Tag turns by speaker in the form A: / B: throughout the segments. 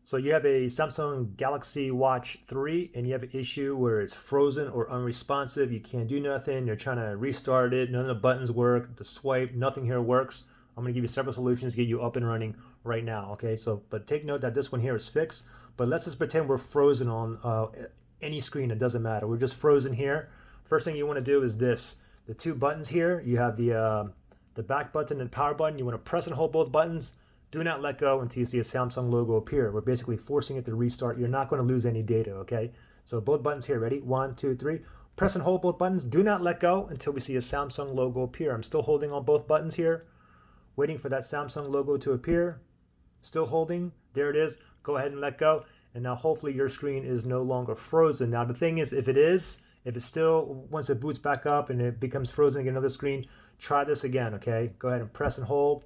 A: So you have a Samsung Galaxy Watch 3 and you have an issue where it's frozen or unresponsive. You can't do nothing. You're trying to restart it. None of the buttons work. The swipe, nothing here works. I'm going to give you several solutions to get you up and running right now. Okay, so but take note that this one here is fixed. But let's just pretend we're frozen on any screen. It doesn't matter. We're just frozen here. First thing you want to do is this. The two buttons here. You have the back button and power button. You want to press and hold both buttons. Do not let go until you see a Samsung logo appear. We're basically forcing it to restart. You're not going to lose any data, okay? So both buttons here, ready? 1, 2, 3. Press and hold both buttons. Do not let go until we see a Samsung logo appear. I'm still holding on both buttons here, waiting for that Samsung logo to appear. Still holding. There it is. Go ahead and let go. And now hopefully your screen is no longer frozen. Now the thing is, if it's still, once it boots back up and it becomes frozen again, another screen, try this again, okay? Go ahead and press and hold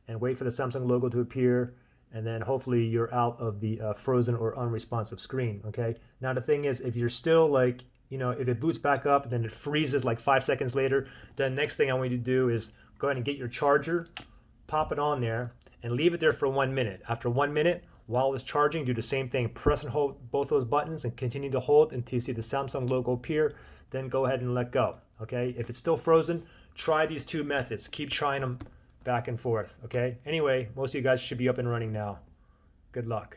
A: and wait for the Samsung logo to appear, and then hopefully you're out of the frozen or unresponsive screen, okay? Now the thing is, if you're still like, if it boots back up and then it freezes like 5 seconds later, then next thing I want you to do is go ahead and get your charger, pop it on there, and leave it there for 1 minute. After 1 minute, while it's charging, do the same thing. Press and hold both those buttons and continue to hold until you see the Samsung logo appear, then go ahead and let go, okay? If it's still frozen, try these two methods. Keep trying them back and forth, okay? Anyway, most of you guys should be up and running now. Good luck.